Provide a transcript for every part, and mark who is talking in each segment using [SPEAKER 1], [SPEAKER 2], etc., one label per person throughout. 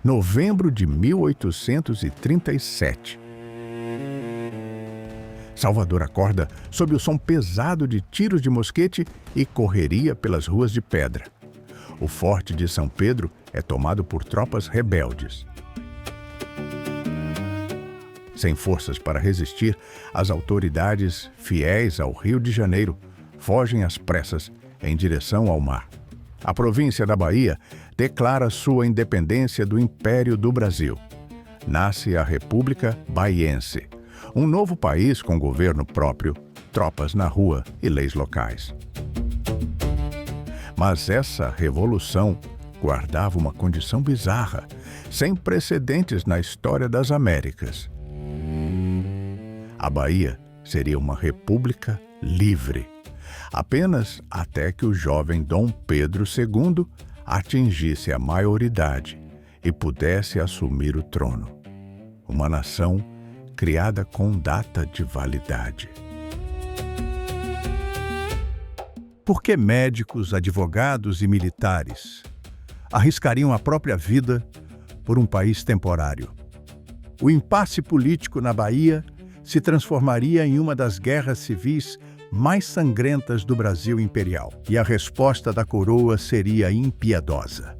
[SPEAKER 1] novembro de 1837. Salvador acorda sob o som pesado de tiros de mosquete e correria pelas ruas de pedra. O forte de São Pedro é tomado por tropas rebeldes. Sem forças para resistir, as autoridades, fiéis ao Rio de Janeiro, fogem às pressas em direção ao mar. A província da Bahia declara sua independência do Império do Brasil. Nasce a República Baiense, um novo país com governo próprio, tropas na rua e leis locais. Mas essa revolução guardava uma condição bizarra, sem precedentes na história das Américas. A Bahia seria uma república livre, apenas até que o jovem Dom Pedro II atingisse a maioridade e pudesse assumir o trono. Uma nação criada com data de validade. Por que médicos, advogados e militares arriscariam a própria vida por um país temporário? O impasse político na Bahia se transformaria em uma das guerras civis mais sangrentas do Brasil imperial, e a resposta da coroa seria impiedosa.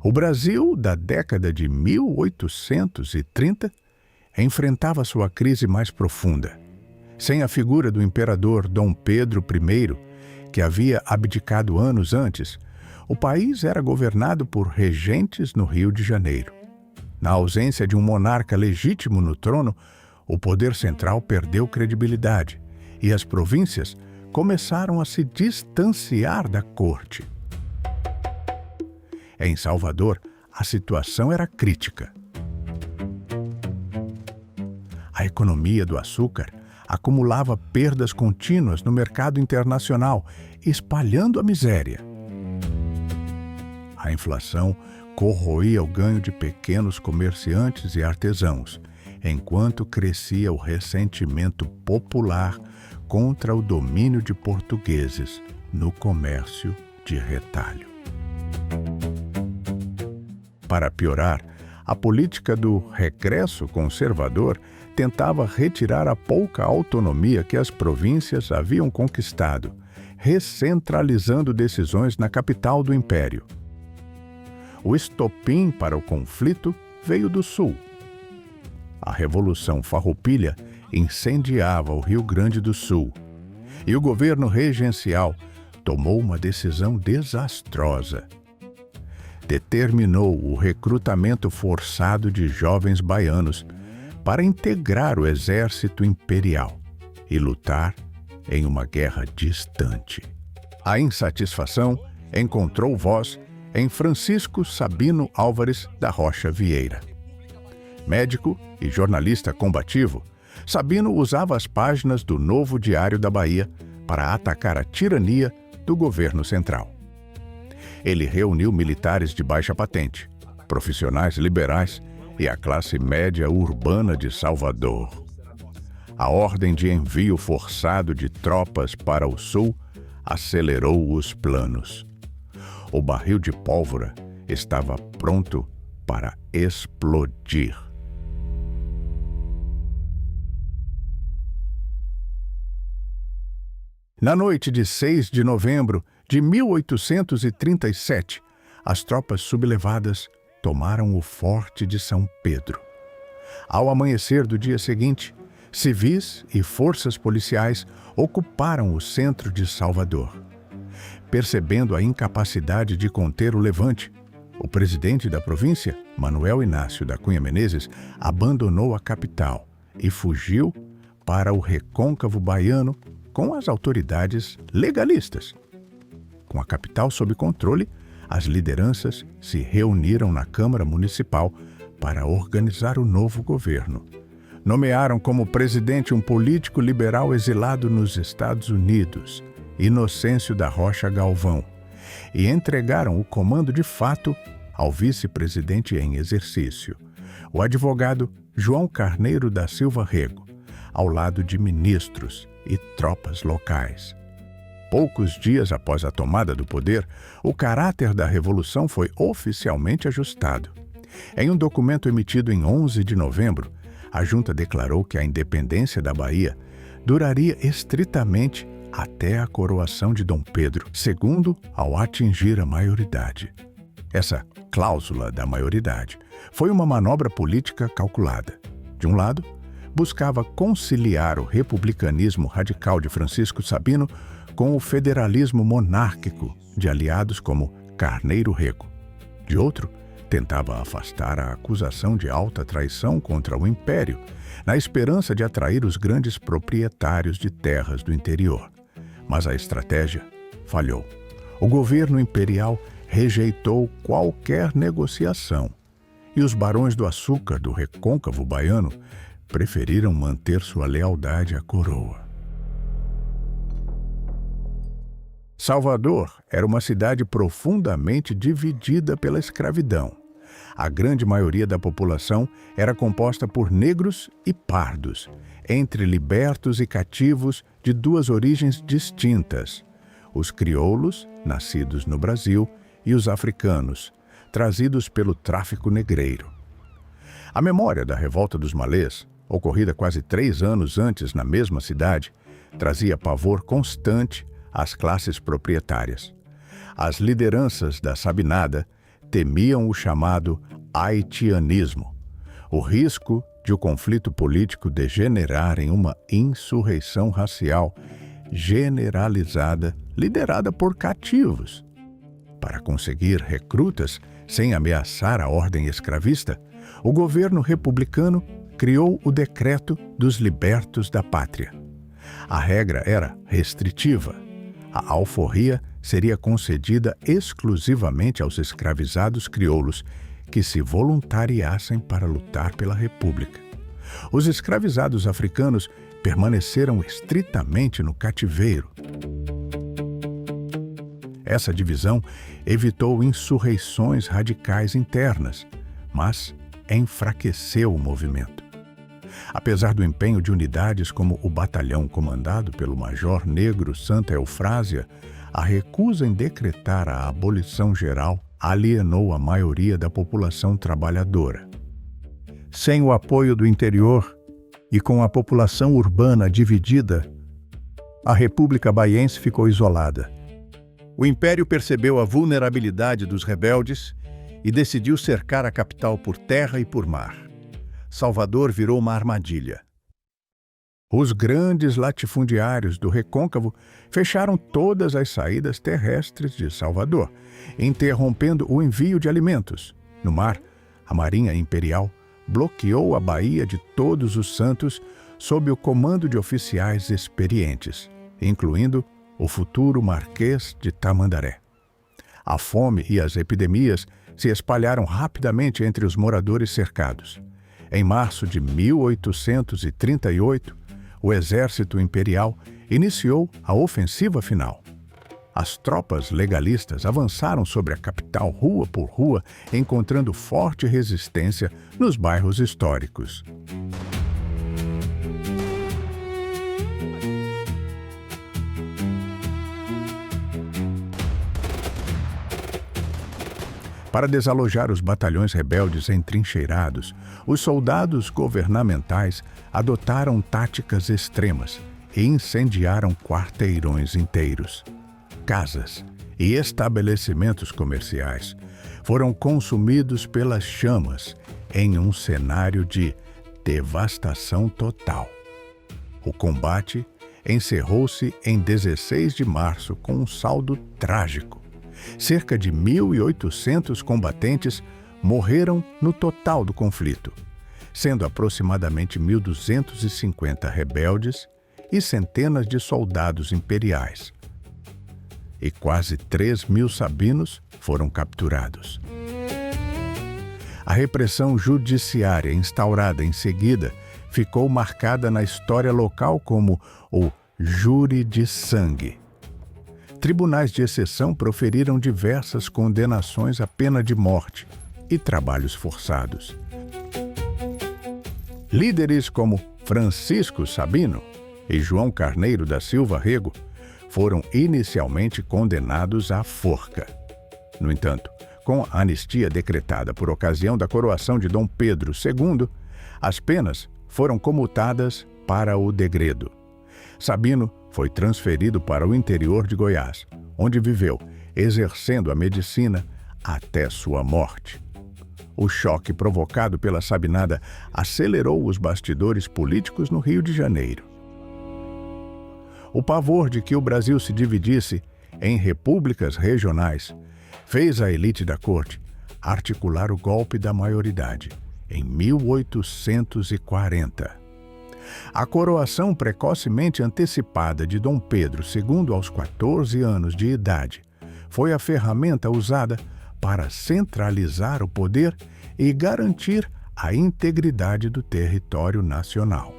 [SPEAKER 1] O Brasil da década de 1830 enfrentava sua crise mais profunda. Sem a figura do imperador Dom Pedro I, que havia abdicado anos antes, o país era governado por regentes no Rio de Janeiro. Na ausência de um monarca legítimo no trono, o poder central perdeu credibilidade e as províncias começaram a se distanciar da corte. Em Salvador, a situação era crítica. A economia do açúcar acumulava perdas contínuas no mercado internacional, espalhando a miséria. A inflação corroía o ganho de pequenos comerciantes e artesãos, enquanto crescia o ressentimento popular contra o domínio de portugueses no comércio de retalho. Para piorar, a política do regresso conservador tentava retirar a pouca autonomia que as províncias haviam conquistado, recentralizando decisões na capital do império. O estopim para o conflito veio do sul. A Revolução Farroupilha incendiava o Rio Grande do Sul, e o governo regencial tomou uma decisão desastrosa. Determinou o recrutamento forçado de jovens baianos para integrar o exército imperial e lutar em uma guerra distante. A insatisfação encontrou voz em Francisco Sabino Álvares da Rocha Vieira. Médico e jornalista combativo, Sabino usava as páginas do Novo Diário da Bahia para atacar a tirania do governo central. Ele reuniu militares de baixa patente, profissionais liberais e a classe média urbana de Salvador. A ordem de envio forçado de tropas para o sul acelerou os planos. O barril de pólvora estava pronto para explodir. Na noite de 6 de novembro de 1837, as tropas sublevadas tomaram o forte de São Pedro. Ao amanhecer do dia seguinte, civis e forças policiais ocuparam o centro de Salvador. Percebendo a incapacidade de conter o levante, o presidente da província, Manuel Inácio da Cunha Menezes, abandonou a capital e fugiu para o recôncavo baiano com as autoridades legalistas. Com a capital sob controle, as lideranças se reuniram na Câmara Municipal para organizar o novo governo. Nomearam como presidente um político liberal exilado nos Estados Unidos, Inocêncio da Rocha Galvão, e entregaram o comando de fato ao vice-presidente em exercício, o advogado João Carneiro da Silva Rego, ao lado de ministros e tropas locais. Poucos dias após a tomada do poder, o caráter da revolução foi oficialmente ajustado. Em um documento emitido em 11 de novembro, a junta declarou que a independência da Bahia duraria estritamente até a coroação de Dom Pedro II ao atingir a maioridade. Essa cláusula da maioridade foi uma manobra política calculada. De um lado, buscava conciliar o republicanismo radical de Francisco Sabino com o federalismo monárquico de aliados como Carneiro Rego. De outro, tentava afastar a acusação de alta traição contra o Império, na esperança de atrair os grandes proprietários de terras do interior. Mas a estratégia falhou. O governo imperial rejeitou qualquer negociação, e os barões do açúcar do recôncavo baiano preferiram manter sua lealdade à coroa. Salvador era uma cidade profundamente dividida pela escravidão. A grande maioria da população era composta por negros e pardos, entre libertos e cativos de duas origens distintas: os crioulos, nascidos no Brasil, e os africanos, trazidos pelo tráfico negreiro. A memória da Revolta dos Malês, ocorrida quase 3 anos antes na mesma cidade, trazia pavor constante às classes proprietárias. As lideranças da Sabinada temiam o chamado haitianismo, o risco de o conflito político degenerar em uma insurreição racial generalizada liderada por cativos. Para conseguir recrutas sem ameaçar a ordem escravista, o governo republicano criou o Decreto dos Libertos da Pátria. A regra era restritiva. A alforria seria concedida exclusivamente aos escravizados crioulos que se voluntariassem para lutar pela República. Os escravizados africanos permaneceram estritamente no cativeiro. Essa divisão evitou insurreições radicais internas, mas enfraqueceu o movimento. Apesar do empenho de unidades como o batalhão comandado pelo major negro Santa Eufrásia, a recusa em decretar a abolição geral alienou a maioria da população trabalhadora. Sem o apoio do interior e com a população urbana dividida, a República Baiense ficou isolada. O Império percebeu a vulnerabilidade dos rebeldes e decidiu cercar a capital por terra e por mar. Salvador virou uma armadilha. Os grandes latifundiários do recôncavo fecharam todas as saídas terrestres de Salvador, interrompendo o envio de alimentos. No mar, a Marinha Imperial bloqueou a Baía de Todos os Santos sob o comando de oficiais experientes, incluindo o futuro Marquês de Tamandaré. A fome e as epidemias se espalharam rapidamente entre os moradores cercados. Em março de 1838, o exército imperial iniciou a ofensiva final. As tropas legalistas avançaram sobre a capital rua por rua, encontrando forte resistência nos bairros históricos. Para desalojar os batalhões rebeldes entrincheirados, os soldados governamentais adotaram táticas extremas e incendiaram quarteirões inteiros. Casas e estabelecimentos comerciais foram consumidos pelas chamas em um cenário de devastação total. O combate encerrou-se em 16 de março com um saldo trágico. Cerca de 1.800 combatentes morreram no total do conflito, sendo aproximadamente 1.250 rebeldes e centenas de soldados imperiais. E quase 3.000 sabinos foram capturados. A repressão judiciária instaurada em seguida ficou marcada na história local como o Júri de Sangue. Tribunais de exceção proferiram diversas condenações à pena de morte e trabalhos forçados. Líderes como Francisco Sabino e João Carneiro da Silva Rego foram inicialmente condenados à forca. No entanto, com a anistia decretada por ocasião da coroação de Dom Pedro II, as penas foram comutadas para o degredo. Sabino foi transferido para o interior de Goiás, onde viveu, exercendo a medicina até sua morte. O choque provocado pela Sabinada acelerou os bastidores políticos no Rio de Janeiro. O pavor de que o Brasil se dividisse em repúblicas regionais fez a elite da corte articular o golpe da maioridade em 1840. A coroação precocemente antecipada de Dom Pedro II aos 14 anos de idade foi a ferramenta usada para centralizar o poder e garantir a integridade do território nacional.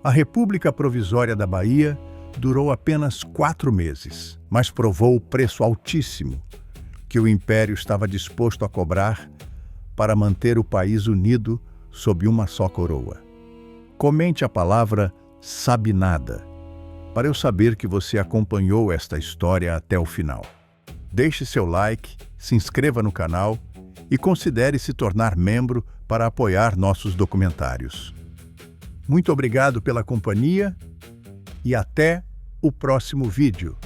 [SPEAKER 1] A República Provisória da Bahia durou apenas 4 meses, mas provou o preço altíssimo que o Império estava disposto a cobrar para manter o país unido sob uma só coroa. Comente a palavra Sabinada, para eu saber que você acompanhou esta história até o final. Deixe seu like, se inscreva no canal e considere se tornar membro para apoiar nossos documentários. Muito obrigado pela companhia e até o próximo vídeo.